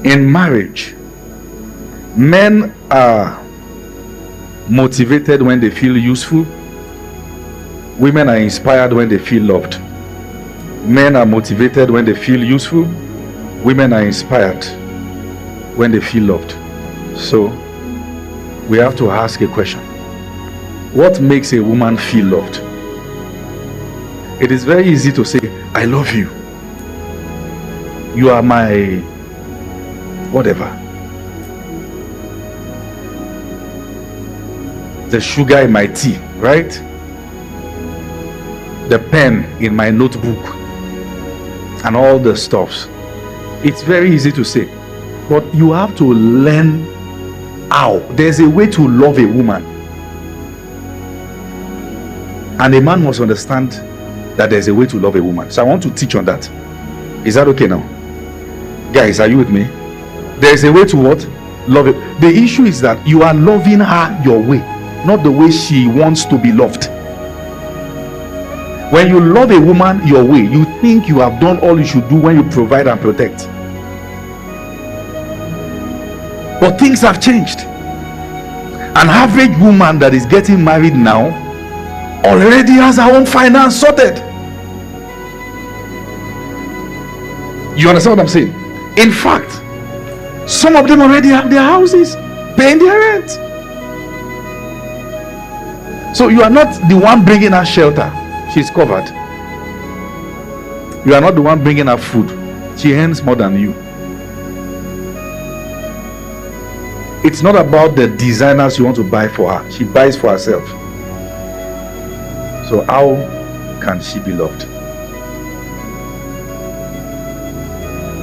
In marriage, men are motivated when they feel useful. Women are inspired when they feel loved. Men are motivated when they feel useful. Women are inspired when they feel loved. So we have to ask a question. What makes a woman feel loved? It is very easy to say, I love you. You are my whatever. The sugar in my tea, right? The pen in my notebook and all the stuffs. It's very easy to say, but you have to learn how. There's a way to love a woman, and a man must understand that there's a way to love a woman. So I want to teach on that. Is that okay now? Guys, are you with me? There's a way to what? Love it. The issue is that you are loving her your way, not the way she wants to be loved. When you love a woman your way, you think you have done all you should do when you provide and protect. But things have changed. An average woman that is getting married now already has her own finance sorted. You understand what I'm saying? In fact, some of them already have their houses, paying their rent. So you are not the one bringing her shelter. She's covered. You are not the one bringing her food. She earns more than you. It's not about the designers you want to buy for her. She buys for herself. So how can she be loved?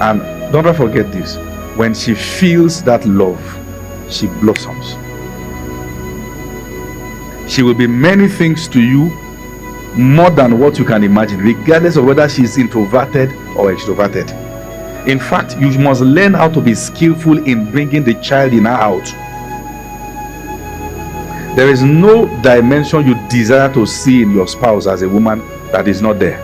And don't ever forget this. When she feels that love, she blossoms. She will be many things to you, more than what you can imagine, regardless of whether she's introverted or extroverted. In fact, you must learn how to be skillful in bringing the child in her out. There is no dimension you desire to see in your spouse as a woman that is not there.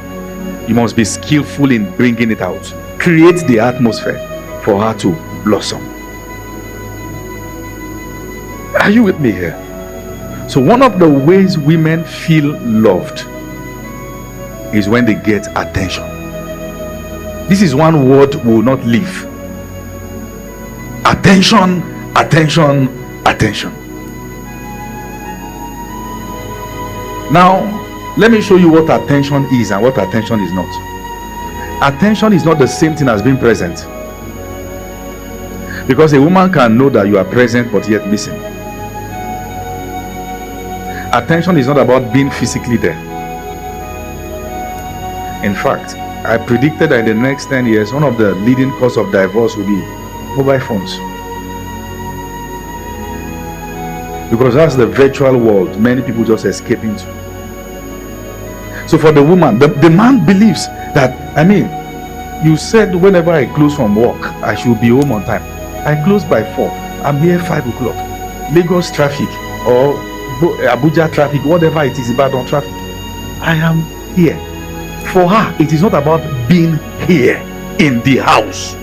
You must be skillful in bringing it out. Create the atmosphere for her to blossom. Are you with me here? So one of the ways women feel loved is when they get attention. This is one word we will not leave. Attention, attention, attention. Now, let me show you what attention is and what attention is not. Attention is not the same thing as being present. Because a woman can know that you are present but yet missing. Attention is not about being physically there. In fact, I predicted that in the next 10 years, one of the leading causes of divorce will be mobile phones. Because that's the virtual world many people just escape into. So for the woman, the man believes that, you said whenever I close from work, I should be home on time. I close by 4. I'm here 5 o'clock. Lagos traffic or Abuja traffic, whatever it is, Ibadan traffic, I am here. For her, it is not about being here in the house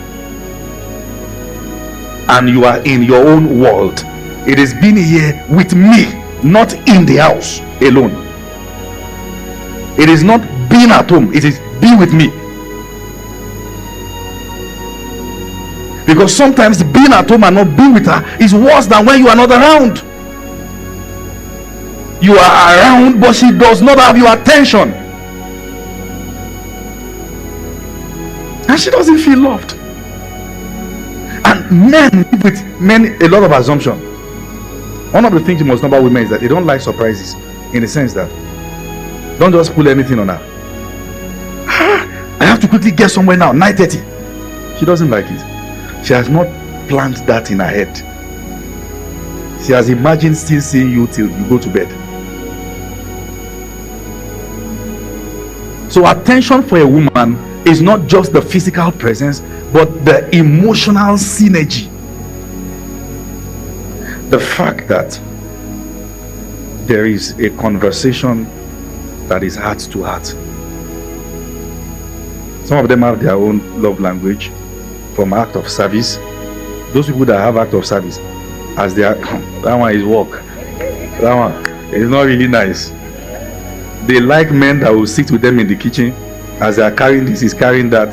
and you are in your own world. It is being here with me, not in the house alone. It is not being at home, it is be with me. Because sometimes being at home and not being with her is worse than when you are not around. You are around, but she does not have your attention. And she doesn't feel loved. And men live with a lot of assumption. One of the things you must know about women is that they don't like surprises, in the sense that don't just pull anything on her. I have to quickly get somewhere now, 9:30. She doesn't like it. She has not planned that in her head. She has imagined still seeing you till you go to bed. So attention for a woman is not just the physical presence, but the emotional synergy. The fact that there is a conversation that is heart to heart. Some of them have their own love language, from act of service Those people that have act of service, as they are, that one is work. That one is not really nice. They like men that will sit with them in the kitchen as they are carrying this, is carrying that.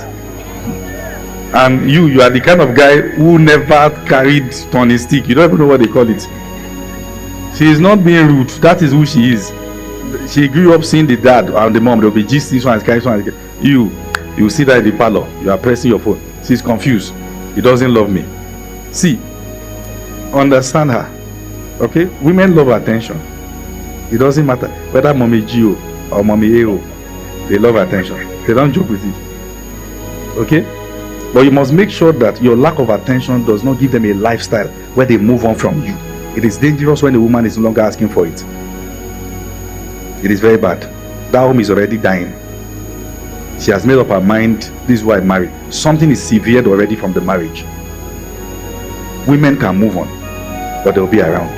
And you are the kind of guy who never carried turning stick. You don't even know what they call it. She is not being rude. That is who she is. She grew up seeing the dad and the mom. They'll be just this one is carrying, this one is you see that in the parlor. You are pressing your phone. She's confused. He doesn't love me. See, understand her. Okay? Women love attention. It doesn't matter whether mommy Gio or mommy Eo. They love attention. They don't joke with it. Okay? But you must make sure that your lack of attention does not give them a lifestyle where they move on from you. It is dangerous when a woman is no longer asking for it. It is very bad. That home is already dying. She has made up her mind, this is why I married. Something is severed already from the marriage. Women can move on, but they'll be around.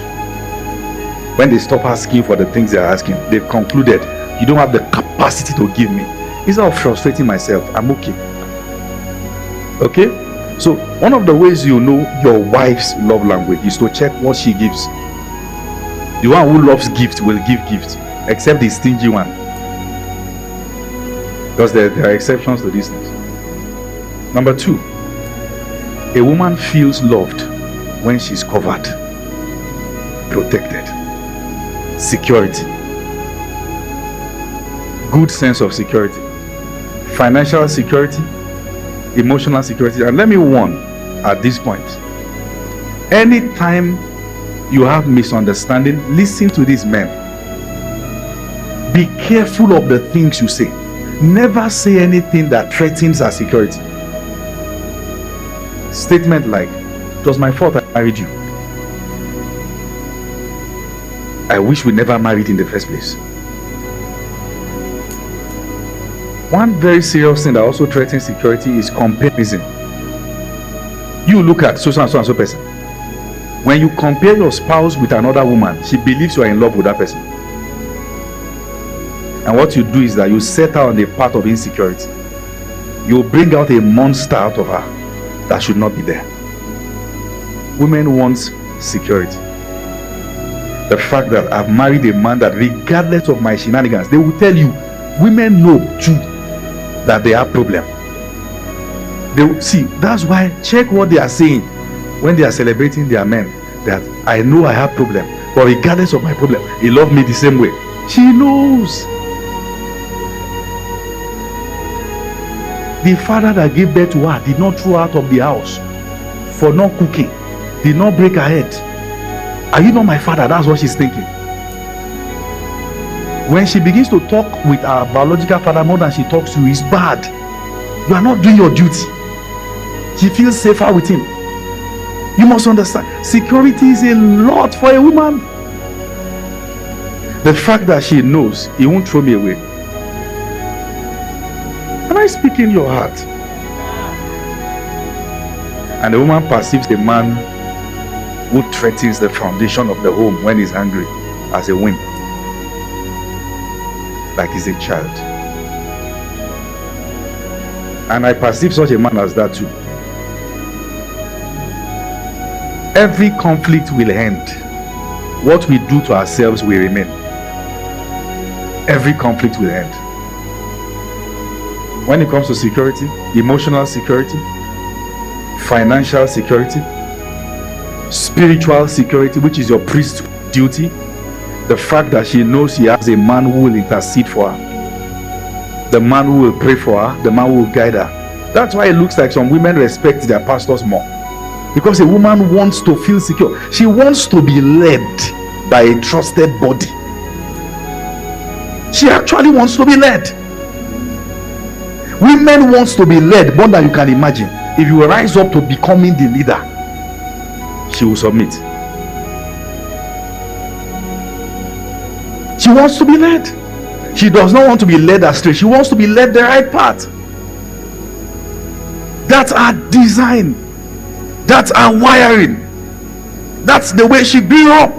When they stop asking for the things they are asking, they've concluded, you don't have the capacity to give me. Instead of frustrating myself, I'm okay. Okay? So one of the ways you know your wife's love language is to check what she gives. The one who loves gifts will give gifts, except the stingy one. Because there are exceptions to these things. Number 2, a woman feels loved when she's covered, protected, security, good sense of security, financial security, emotional security. And let me warn at this point, anytime you have misunderstanding, listen to these men. Be careful of the things you say. Never say anything that threatens our security. Statement like, it was my fault I married you. I wish we never married in the first place. One very serious thing that also threatens security is comparison. You look at so and so person. When you compare your spouse with another woman, she believes you are in love with that person. And what you do is that you set her on the path of insecurity. You bring out a monster out of her that should not be there. Women want security. The fact that I've married a man that regardless of my shenanigans, they will tell you, women know too that they have problem. They will see, that's why check what they are saying when they are celebrating their men, that I know I have problem, but regardless of my problem, he loved me the same way. She knows. The father that gave birth to her did not throw her out of the house for not cooking, did not break her head. Are you not my father? That's what she's thinking. When she begins to talk with her biological father more than she talks to you, it's bad. You are not doing your duty. She feels safer with him. You must understand, security is a lot for a woman. The fact that she knows he won't throw me away. Am I speaking your heart? And the woman perceives the man who threatens the foundation of the home when he's angry as a win, like he's a child. And I perceive such a man as that too. Every conflict will end. What we do to ourselves will remain. Every conflict will end. When it comes to security, emotional security, financial security, spiritual security, which is your priest's duty, the fact that she knows she has a man who will intercede for her, the man who will pray for her, the man who will guide her. That's why it looks like some women respect their pastors more, because a woman wants to feel secure. She wants to be led by a trusted body. She actually wants to be led. Women wants to be led more than you can imagine. If you rise up to becoming the leader, she will submit. She wants to be led. She does not want to be led astray. She wants to be led the right path. That's our design. That's our wiring. That's the way she grew up.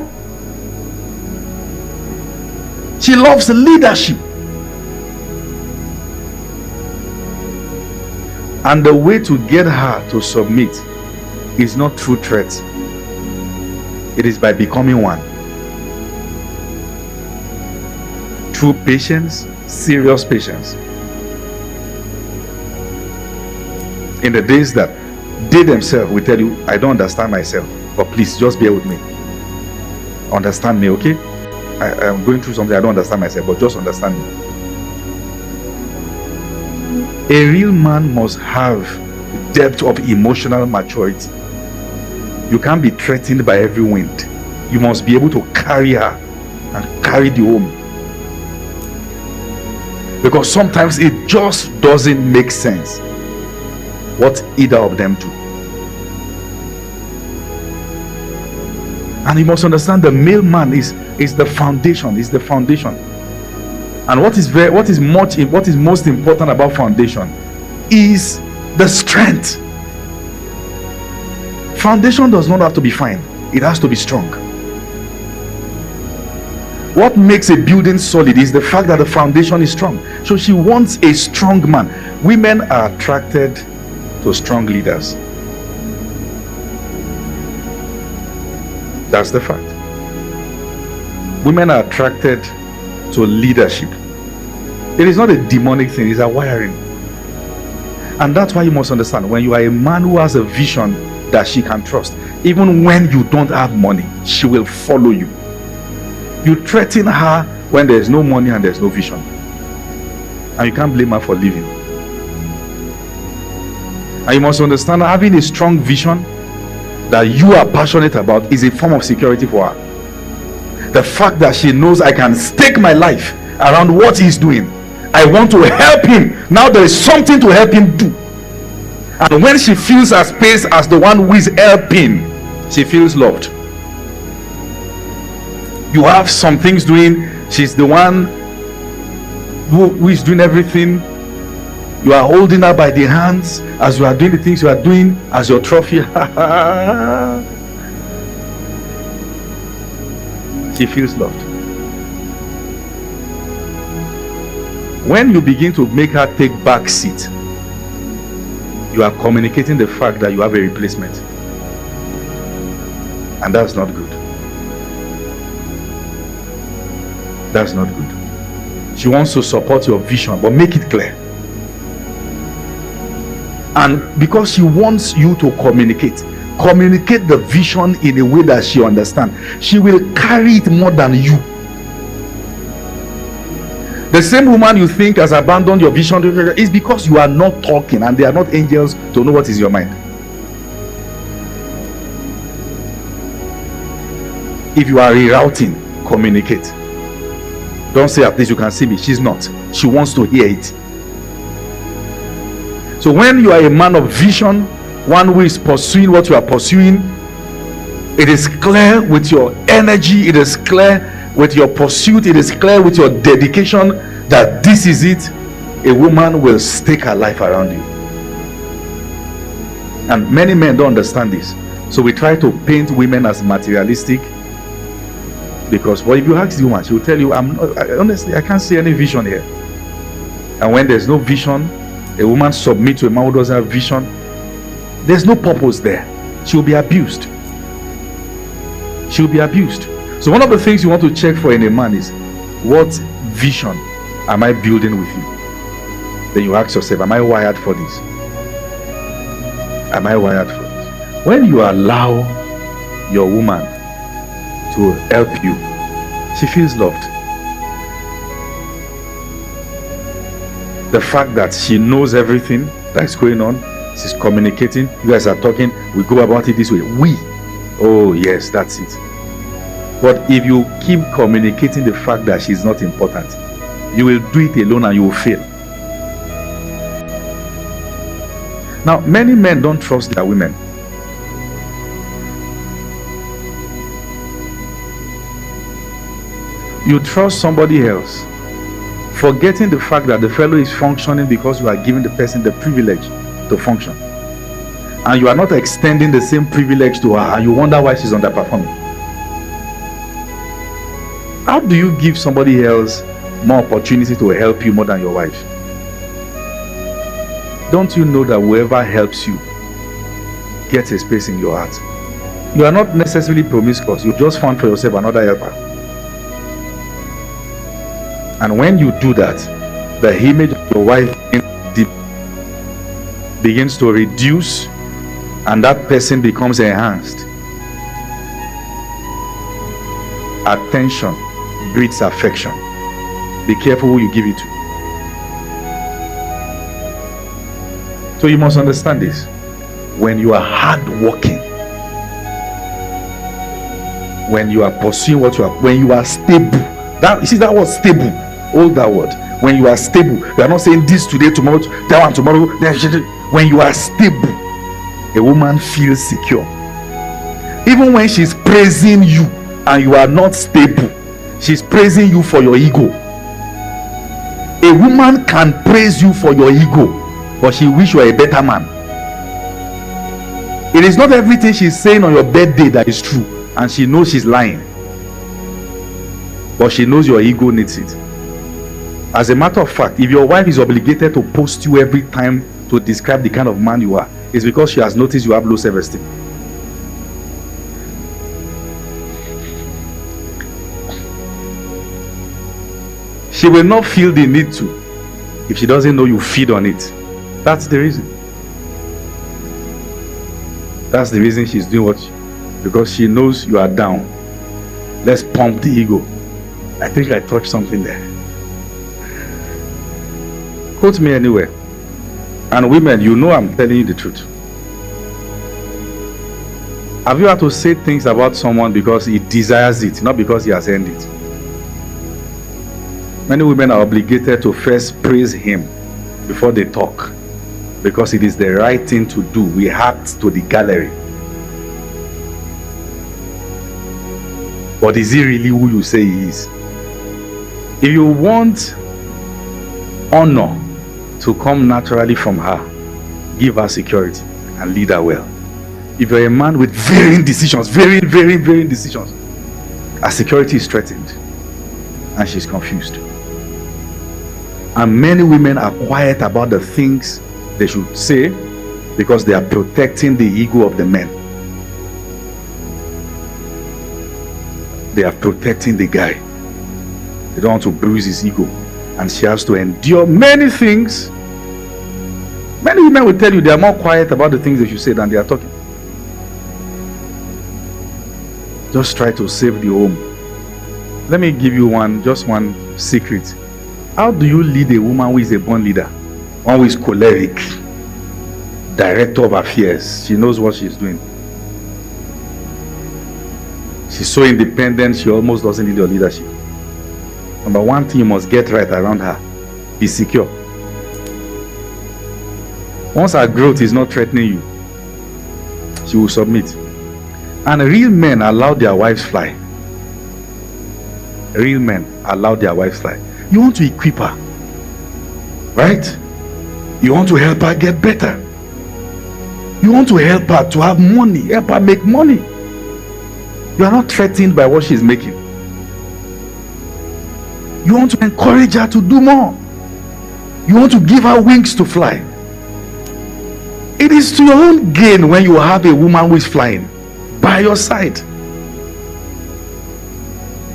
She loves leadership. And the way to get her to submit is not through threats. It is by becoming one. Through patience, serious patience. In the days that they themselves will tell you, I don't understand myself, but please just bear with me. Understand me, okay? I am going through something, I don't understand myself, but just understand me. A real man must have depth of emotional maturity. You can't be threatened by every wind. You must be able to carry her and carry the home. Because sometimes it just doesn't make sense what either of them do. And you must understand the male man is the foundation, is the foundation. And what is most important about foundation is the strength. Foundation does not have to be fine, it has to be strong. What makes a building solid is the fact that the foundation is strong. So she wants a strong man. Women are attracted to strong leaders. That's the fact. Women are attracted to leadership. It is not a demonic thing, it's a wiring. And that's why you must understand, when you are a man who has a vision that she can trust, even when you don't have money, she will follow you. You threaten her when there's no money and there's no vision, and you can't blame her for leaving. And you must understand, having a strong vision that you are passionate about is a form of security for her. The fact that she knows, I can stake my life around what he's doing, I want to help him, now there is something to help him do. And when she feels her space as the one who is helping, she feels loved. You have some things doing, she's the one who is doing everything. You are holding her by the hands as you are doing the things you are doing as your trophy. She feels loved. When you begin to make her take back seat, you are communicating the fact that you have a replacement, and that's not good. That's not good. She wants to support your vision, but make it clear. And because she wants you to communicate the vision in a way that she understands, she will carry it more than you. The same woman you think has abandoned your vision is because you are not talking, and they are not angels to know what is your mind. If you are rerouting, communicate. Don't say, at least you can see me. She's not. She wants to hear it. So when you are a man of vision, one who is pursuing what you are pursuing, it is clear with your energy, it is clear with your pursuit, it is clear with your dedication that this is it. A woman will stake her life around you. And many men don't understand this. So we try to paint women as materialistic, because if you ask the woman, she will tell you, honestly, I can't see any vision here. And when there's no vision, a woman submits to a man who doesn't have vision, there's no purpose there. She'll be abused. She'll be abused. So one of the things you want to check for in a man is, what vision am I building with you? Then you ask yourself, am I wired for this? Am I wired for this? When you allow your woman to help you, she feels loved. The fact that she knows everything that's going on, she's communicating, you guys are talking, we go about it this way. Oh yes, that's it. But if you keep communicating the fact that she's not important, you will do it alone and you will fail. Now, many men don't trust their women. You trust somebody else, forgetting the fact that the fellow is functioning because you are giving the person the privilege to function. And you are not extending the same privilege to her, and you wonder why she's underperforming. How do you give somebody else more opportunity to help you more than your wife? Don't you know that whoever helps you gets a space in your heart. You are not necessarily promiscuous. You just found for yourself another helper. And when you do that, the image of your wife begins to reduce, and that person becomes enhanced. Attention breeds affection. Be careful who you give it to. So you must understand this. When you are hardworking, when you are pursuing what you are, when you are stable, that, you see that word stable, hold that word. When you are stable, you are not saying this today, tomorrow, that one tomorrow. When you are stable, a woman feels secure. Even when she's praising you and you are not stable, she's praising you for your ego. A woman can praise you for your ego, but she wish you were a better man. It is not everything she's saying on your birthday that is true, and she knows she's lying, but she knows your ego needs it. As a matter of fact, if your wife is obligated to post you every time to describe the kind of man you are, it's because she has noticed you have low self-esteem. She will not feel the need to if she doesn't know you feed on it. That's the reason. That's the reason she's doing because she knows you are down. Let's pump the ego. I think I touched something there. Quote me anywhere. And women, you know I'm telling you the truth. Have you had to say things about someone because he desires it, not because he has earned it? Many women are obligated to first praise him before they talk, because it is the right thing to do. We act to the gallery. But is he really who you say he is? If you want honor to come naturally from her, give her security and lead her well. If you're a man with varying decisions, varying decisions, her security is threatened and she's confused. And many women are quiet about the things they should say because they are protecting the ego of the men. They are protecting the guy. They don't want to bruise his ego, and she has to endure many things. Many women will tell you they are more quiet about the things they should say than they are talking. Just try to save the home. Let me give you just one secret. How do you lead a woman who is a born leader? One who is choleric, director of affairs. She knows what she's doing. She's so independent, she almost doesn't need your leadership. Number one thing you must get right around her: be secure. Once her growth is not threatening you, she will submit. And real men allow their wives fly. Real men allow their wives fly. You want to equip her, right? You want to help her get better. You want to help her to have money, help her make money. You are not threatened by what she's making. You want to encourage her to do more. You want to give her wings to fly. It is to your own gain when you have a woman who is flying by your side.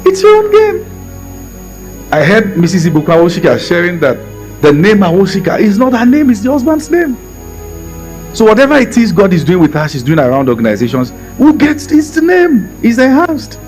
It's your own gain. I heard Mrs. Ibuka Awoshika sharing that the name Awoshika is not her name, it's the husband's name. So whatever it is God is doing with her, she's doing around organizations, who gets it's the name, is enhanced.